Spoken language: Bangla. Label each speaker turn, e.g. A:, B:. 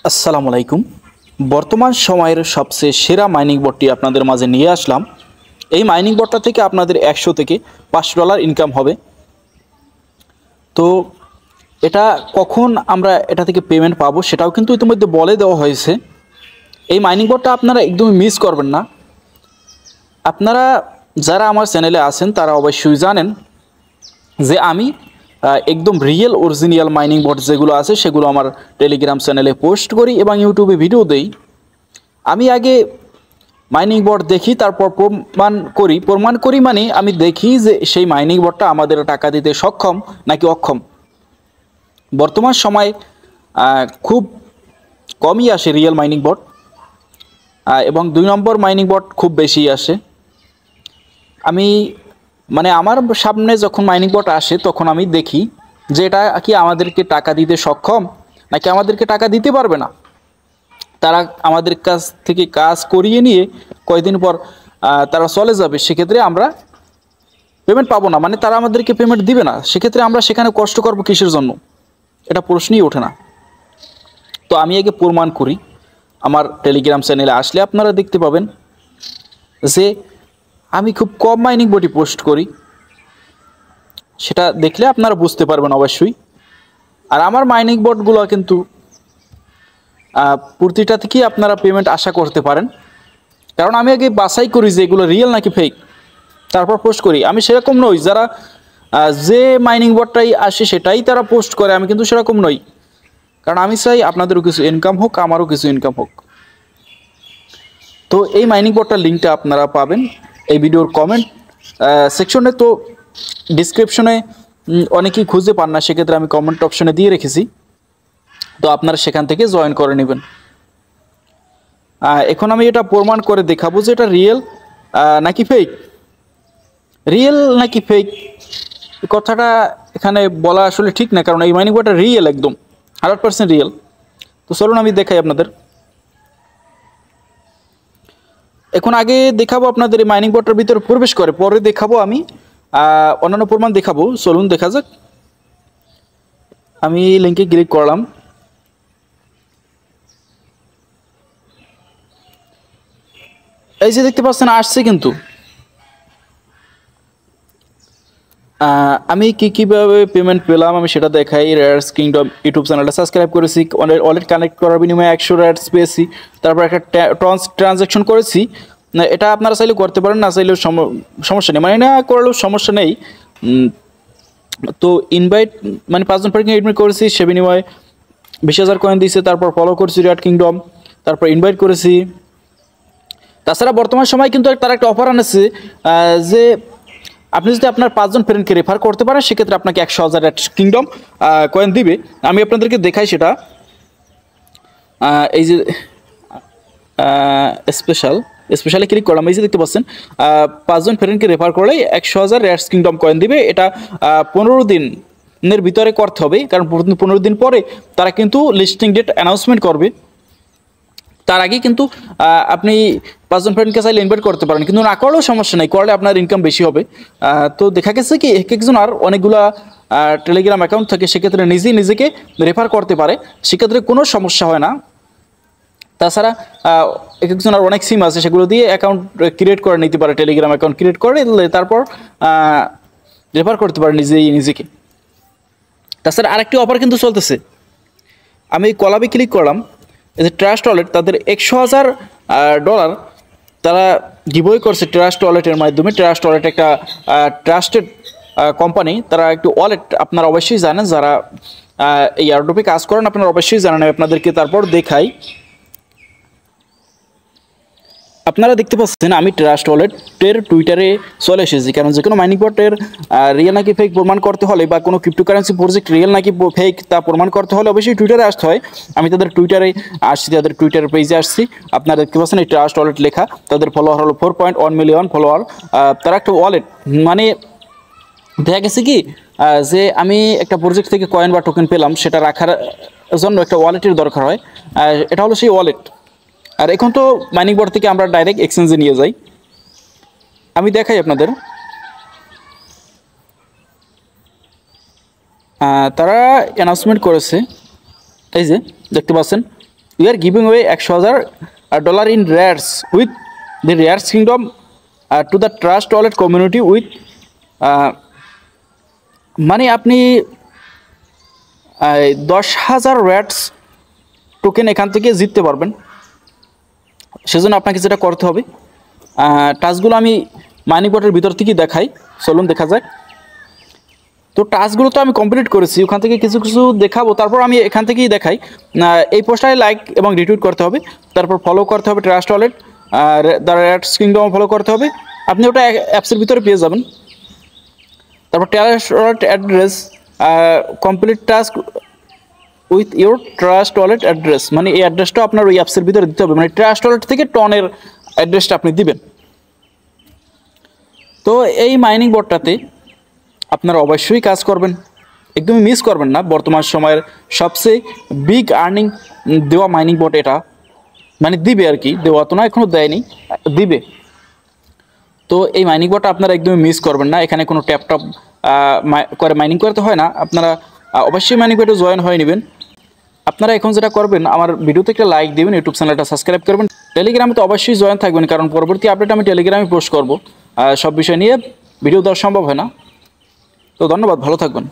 A: আসসালামু আলাইকুম। বর্তমান সময়ের সবচেয়ে সেরা মাইনিং বটটি আপনাদের মাঝে নিয়ে আসলাম। এই মাইনিং বটটা থেকে আপনাদের 100 থেকে $5 ইনকাম হবে। তো এটা কখন আমরা এটা থেকে পেমেন্ট পাবো সেটাও কিন্তু ইতিমধ্যে বলে দেওয়া হয়েছে। এই মাইনিং বটটা আপনারা একদমই মিস করবেন না। আপনারা যারা আমার চ্যানেলে আছেন তারা অবশ্যই জানেন যে আমি একদম রিয়েল অরিজিনাল মাইনিং বট যেগুলো আছে সেগুলো আমার টেলিগ্রাম চ্যানেলে পোস্ট করি এবং ইউটিউবে ভিডিও দেই। আমি আগে মাইনিং বট দেখি, তারপর প্রমাণ করি মানে আমি দেখি যে সেই মাইনিং বটটা আমাদের টাকা দিতে সক্ষম নাকি অক্ষম। বর্তমান সময়ে খুব কমই আসে রিয়েল মাইনিং বট, এবং 2 নম্বর মাইনিং বট খুব বেশি আসে। আমি আমার সামনে যখন মাইনিং বট আসে তখন আমি দেখি যে এটা কি আমাদেরকে টাকা দিতে সক্ষম নাকি আমাদেরকে টাকা দিতে পারবে না। তারা আমাদের কাছ থেকে কাজ করিয়ে নিয়ে কয়েকদিন পর তারা চলে যাবে, সেক্ষেত্রে আমরা পেমেন্ট পাবো না, মানে তারা আমাদেরকে পেমেন্ট দিবে না। সেক্ষেত্রে আমরা সেখানে কষ্ট করব কিসের জন্য, এটা প্রশ্নই ওঠে না। তো আমি আগে প্রমাণ করি। আমার টেলিগ্রাম চ্যানেলে আসলে আপনারা দেখতে পাবেন যে আমি খুব কম মাইনিং বটই পোস্ট করি, সেটা দেখলে আপনারা বুঝতে পারবেন অবশ্যই। আর আমার মাইনিং বটগুলো কিন্তু প্রতিটা থেকেই আপনারা পেমেন্ট আশা করতে পারেন, কারণ আমি আগে বাছাই করি যে এগুলো রিয়েল নাকি ফেক, তারপর পোস্ট করি। আমি সেরকম নই যারা যে মাইনিং বটটাই আসে সেটাই তারা পোস্ট করে, আমি কিন্তু সেরকম নই। কারণ আমি চাই আপনাদেরও কিছু ইনকাম হোক, আমারও কিছু ইনকাম হোক। তো এই মাইনিং বটটার লিঙ্কটা আপনারা পাবেন এই ভিডিওর কমেন্ট সেকশনে। তো ডিসক্রিপশনে অনেকেই খুঁজে পান না, সেক্ষেত্রে আমি কমেন্ট অপশনে দিয়ে রেখেছি, তো আপনারা সেখান থেকে জয়েন করে নেবেন। এখন আমি এটা প্রমাণ করে দেখাবো যে এটা রিয়েল নাকি ফেক। রিয়েল নাকি ফেক কথাটা এখানে বলা আসলে ঠিক না, কারণ এই মাইনিং বটটা রিয়েল, একদম 100% রিয়েল। তো চলুন আমি দেখাই আপনাদের। এখন আগে দেখাবো আপনাদের এই মাইনিং বটটার ভিতরে প্রবেশ করে, পরে দেখাবো আমি অন্যান্য প্রমাণ দেখাবো। চলুন দেখা যাক। আমি লিঙ্কে ক্লিক করলাম। এই যে দেখতে পাচ্ছেন আসছে, কিন্তু আমি কীভাবে পেমেন্ট পেলাম আমি সেটা দেখাই। রেয়ার্স কিংডম ইউটিউব চ্যানেলটা সাবস্ক্রাইব করেছি, ওয়ালেট কানেক্ট করার বিনিময়ে 100 রেয়ার্স পেয়েছি। তারপর একটা ট্রানজ্যাকশন করেছি। এটা আপনারা চাইলেও করতে পারেন, না চাইলেও সমস্যা নেই, মানে না করলেও সমস্যা নেই। তো ইনভাইট 5 জন পর্যন্ত ইনভাইট করেছি, সে বিনিময়ে 20,000 কয়েন দিয়েছে। তারপর ফলো করেছি রেয়ার কিংডম, তারপর ইনভাইট করেছি। তাছাড়া বর্তমান সময় কিন্তু তারা একটা অফার আনেছে যে আপনি যদি আপনার 5 জন ফ্রেন্ডকে রেফার করতে পারেন, সেক্ষেত্রে আপনাকে 100,000 রেয়ার কিংডম কয়েন দিবে। আমি আপনাদেরকে দেখাই সেটা। এই যে স্পেশালি ক্লিক করলাম, এই যে দেখতে পাচ্ছেন 5 জন ফ্রেন্ডকে রেফার করলেই 100,000 রেয়ার কিংডম কয়েন দিবে। এটা 15 দিনের ভিতরে করতে হবে, কারণ 15 দিন পরে তারা কিন্তু লিস্টিং ডেট অ্যানাউন্সমেন্ট করবে। তার আগে কিন্তু আপনি 5 জন ফ্রেন্ডকে চাইলে ইনভাইট করতে পারেন, কিন্তু না করলেও সমস্যা নেই, করলে আপনার ইনকাম বেশি হবে। তো দেখা গেছে কি একজন আর অনেকগুলা টেলিগ্রাম অ্যাকাউন্ট থাকে, সেক্ষেত্রে নিজেকে রেফার করতে পারে, সেক্ষেত্রে কোনো সমস্যা হয় না। তাছাড়া একজন আর অনেক সিম আছে, সেগুলো দিয়ে অ্যাকাউন্ট ক্রিয়েট করে নিতে পারে, টেলিগ্রাম অ্যাকাউন্ট ক্রিয়েট করে তারপর রেফার করতে পারে নিজেকে। তাছাড়া আরেকটি অফার কিন্তু চলতেছে। আমি কলাবে ক্লিক করলাম, এই যে ট্রাস্ট ওয়ালেট তাদের $100,000 তারা গিভওয়ে করছে ট্রাস্ট ওয়ালেটের মাধ্যমে। ট্রাস্ট ওয়ালেট একটা ট্রাস্টেড কোম্পানি, তারা একটু ওয়ালেট আপনারা অবশ্যই জানেন, যারা এই এয়ারড্রপে কাজ করেন আপনারা অবশ্যই জানেন। আপনাদেরকে তারপর দেখাই। আপনারা দেখতে পাচ্ছেন আমি ট্রাস্ট ওয়ালেটের টুইটারে চলে এসেছি, কারণ যে কোনো মাইনিং বটের রিয়েল নাকি ফেক প্রমাণ করতে হলে বা কোনো ক্রিপ্টোকারেন্সি প্রজেক্ট রিয়েল নাকি ফেক তা প্রমাণ করতে হলে অবশ্যই টুইটারে আসতে হয়। আমি তাদের টুইটারে আসছি, তাদের টুইটার পেজে আসছি। আপনারা দেখতে পাচ্ছেন এই ট্রাস্ট ওয়ালেট লেখা, তাদের ফলোয়ার হলো 4.1 মিলিয়ন ফলোয়ার। তারা একটা ওয়ালেট, মানে দেখা গেছে কি যে আমি একটা প্রজেক্ট থেকে কয়েন বা টোকেন পেলাম, সেটা রাখার জন্য একটা ওয়ালেটের দরকার হয়। এটা হলো সেই ওয়ালেট। আর এখন তো মাইনিং বট থেকে আমরা ডাইরেক্ট এক্সচেঞ্জে নিয়ে যাই। আমি দেখাই আপনাদের। তারা অ্যানাউন্সমেন্ট করেছে, এই যে দেখতে পাচ্ছেন we are giving away $100,000 in Rares with the Rares Kingdom to the Trust Wallet community with, মানে আপনি 10,000 রেয়ারস টোকেন এখান থেকে জিততে পারবেন। সেজন্য আপনাকে যেটা করতে হবে, টাস্কগুলো আমি মাইনিং বটের ভিতর থেকেই দেখাই, চলুন দেখা যাক। তো টাস্কগুলো তো আমি কমপ্লিট করেছি, ওখান থেকে কিছু কিছু দেখাবো, তারপর আমি এখান থেকেই দেখাই। এই পোস্টটায় লাইক এবং রিটুইট করতে হবে, তারপর ফলো করতে হবে ট্রাস্ট ওয়ালেট, আর দ্য রেয়ারস কিংডম ফলো করতে হবে, আপনি ওটা অ্যাপসের ভিতরে পেয়ে যাবেন। তারপর Trust Wallet address, complete task with your Trust Wallet address, মানে এই অ্যাড্রেসটা আপনার ওই অ্যাপসের ভিতরে দিতে হবে, মানে ট্রাস্ট ওয়ালেট থেকে টনের অ্যাড্রেসটা আপনি দিবেন। তো এই মাইনিং বোর্ডটাতে আপনারা অবশ্যই কাজ করবেন, একদমই মিস করবেন না। বর্তমান সময়ের সবচেয়ে বিগ আর্নিং দেওয়া মাইনিং বোর্ড এটা, মানে দিবে আর কি, দেওয়া তো না, এখনও দেয়নি, দিবে। তো এই মাইনিং বোর্ডটা আপনারা একদমই মিস করবেন না। এখানে কোনো ট্যাপ টপ করে মাইনিং করতে হয় না, আপনারা অবশ্যই মাইনিং বোর্ডে জয়েন হয়ে নেবেন। আপনারা এখন যেটা করবেন, আমার ভিডিওতে একটা লাইক দেবেন, ইউটিউব চ্যানেলটা সাবস্ক্রাইব করবেন, টেলিগ্রামে তো অবশ্যই জয়েন থাকবেন, কারণ পরবর্তী আপডেট আমি টেলিগ্রামে পোস্ট করব। সব বিষয় নিয়ে ভিডিও দেওয়া সম্ভব হয় না। তো ধন্যবাদ, ভালো থাকবেন।